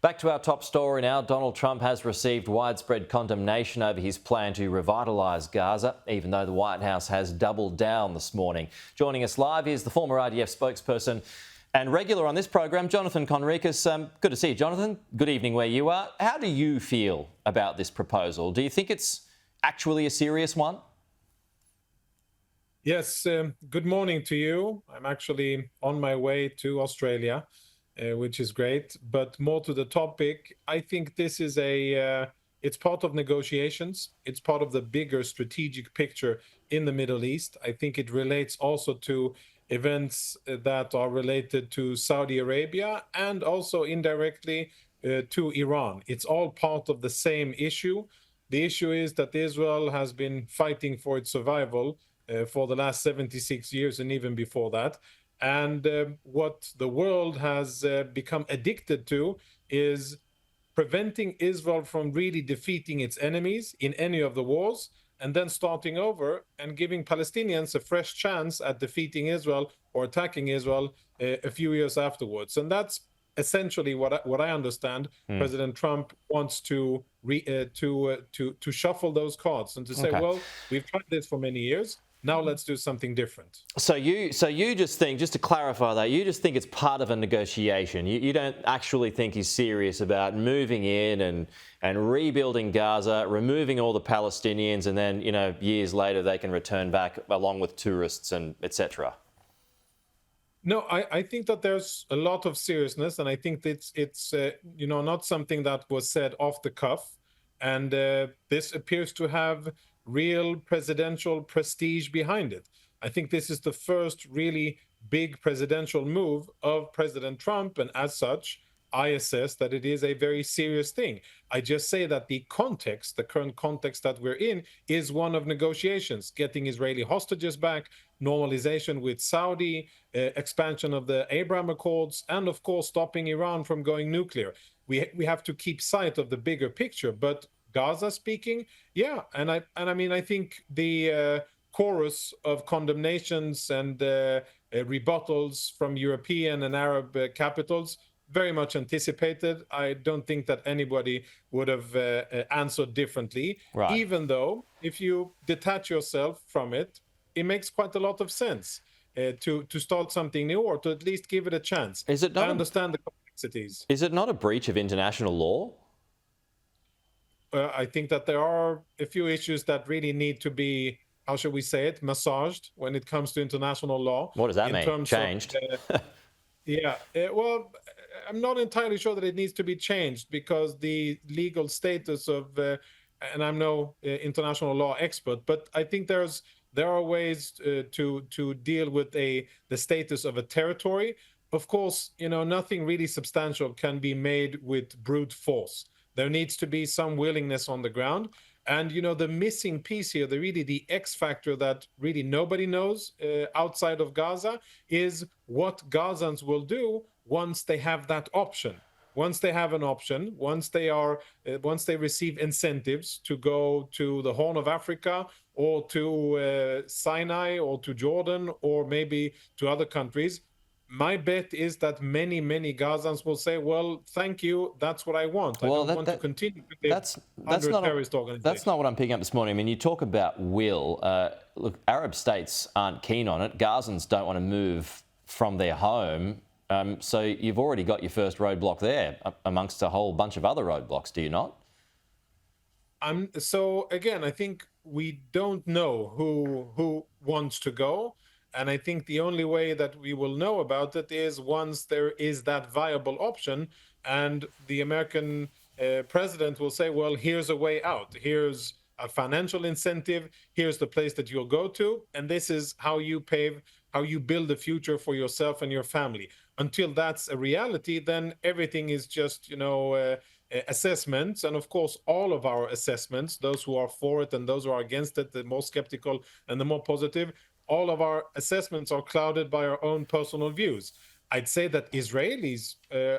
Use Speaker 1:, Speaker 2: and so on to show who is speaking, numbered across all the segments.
Speaker 1: Back to our top story now. Donald Trump has received widespread condemnation over his plan to revitalise Gaza, even though the White House has doubled down this morning. Joining us live is the former IDF spokesperson and regular on this program, Jonathan Conricus. Good to see you, Jonathan. Good evening where you are. How do you feel about this proposal? Do you think it's actually a serious one?
Speaker 2: Yes, good morning to you. I'm actually on my way to Australia, which is great. But more to the topic, I think this is it's part of negotiations. It's part of the bigger strategic picture in the Middle East. I think it relates also to events that are related to Saudi Arabia and also indirectly to Iran. It's all part of the same issue. The issue is that Israel has been fighting for its survival for the last 76 years and even before that. And what the world has become addicted to is preventing Israel from really defeating its enemies in any of the wars and then starting over and giving Palestinians a fresh chance at defeating Israel or attacking Israel a few years afterwards. And that's essentially what I understand. President Trump wants to shuffle those cards and to say, well, we've tried this for many years. Now let's do something different.
Speaker 1: So you just think, just to clarify that, you just think it's part of a negotiation. You don't actually think he's serious about moving in and rebuilding Gaza, removing all the Palestinians, and then, you know, years later they can return back along with tourists and etc.
Speaker 2: No, I think that there's a lot of seriousness, and I think it's you know, not something that was said off the cuff. And this appears to have real presidential prestige behind it. I think this is the first really big presidential move of President Trump, and as such, I assess that it is a very serious thing. I just say that the context, the current context that we're in, is one of negotiations, getting Israeli hostages back, normalization with Saudi, expansion of the Abraham Accords, and of course, stopping Iran from going nuclear. We have to keep sight of the bigger picture, but Gaza speaking, yeah, and I mean, I think the chorus of condemnations and rebuttals from European and Arab capitals very much anticipated. I don't think that anybody would have answered differently,
Speaker 1: Right.
Speaker 2: Even though if you detach yourself from it, it makes quite a lot of sense to start something new, or to at least give it a chance.
Speaker 1: Is it not
Speaker 2: I understand the complexities.
Speaker 1: Is it not a breach of international law?
Speaker 2: I think that there are a few issues that really need to be, how shall we say it, massaged when it comes to international law.
Speaker 1: What does that mean? Changed?
Speaker 2: Yeah, well, I'm not entirely sure that it needs to be changed, because the legal status of, and I'm no international law expert, but I think there are ways to deal with the status of a territory. Of course, you know, nothing really substantial can be made with brute force. There needs to be some willingness on the ground. And, you know, the missing piece here, the X factor that really nobody knows outside of Gaza, is what Gazans will do once they have that option. Once they have an option, once they receive incentives to go to the Horn of Africa, or to Sinai, or to Jordan, or maybe to other countries, my bet is that many Gazans will say, well, thank you, that's what I want.
Speaker 1: Well,
Speaker 2: I don't want to continue to live under a terrorist organization.
Speaker 1: That's not what I'm picking up this morning. I mean, you talk about will. Look, Arab states aren't keen on it. Gazans don't want to move from their home. So you've already got your first roadblock there, amongst a whole bunch of other roadblocks, do you not?
Speaker 2: So again, I think we don't know who wants to go. And I think the only way that we will know about it is once there is that viable option, and the American president will say, well, here's a way out. Here's a financial incentive. Here's the place that you'll go to. And this is how you build a future for yourself and your family. Until that's a reality, then everything is just, you know, assessments. And of course, all of our assessments, those who are for it and those who are against it, the more skeptical and the more positive, all of our assessments are clouded by our own personal views. I'd say that Israelis,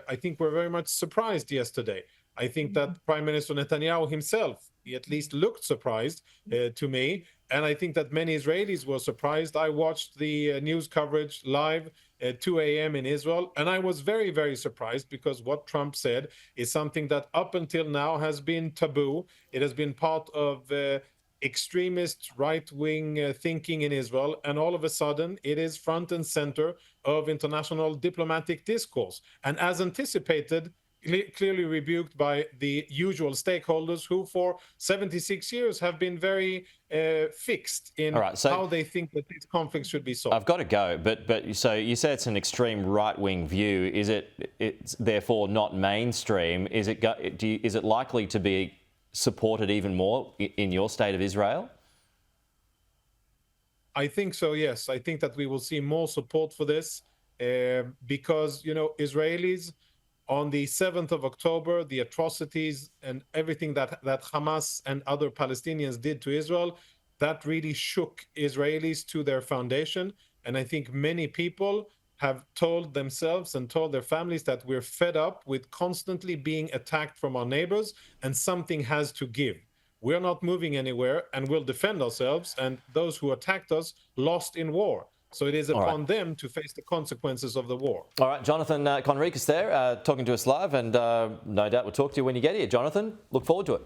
Speaker 2: I think, were very much surprised yesterday. I think that Prime Minister Netanyahu himself, he at least looked surprised to me. And I think that many Israelis were surprised. I watched the news coverage live at 2 a.m. in Israel, and I was very, very surprised because what Trump said is something that up until now has been taboo. It has been part of extremist right-wing thinking in Israel, and all of a sudden it is front and center of international diplomatic discourse. And as anticipated, clearly rebuked by the usual stakeholders who for 76 years have been very fixed in how they think that these conflicts should be solved.
Speaker 1: I've got to go, but so you say it's an extreme right-wing view. It's therefore not mainstream? Is it likely to be supported even more in your state of Israel?
Speaker 2: I think so, yes. I think that we will see more support for this because, Israelis on the 7th of October, the atrocities and everything that Hamas and other Palestinians did to Israel, that really shook Israelis to their foundation. And I think many people have told themselves and told their families that we're fed up with constantly being attacked from our neighbors and something has to give. We're not moving anywhere and we'll defend ourselves. And those who attacked us lost in war. So it is upon them to face the consequences of the war.
Speaker 1: All right, Jonathan Conricus there, talking to us live, and no doubt we'll talk to you when you get here. Jonathan, look forward to it.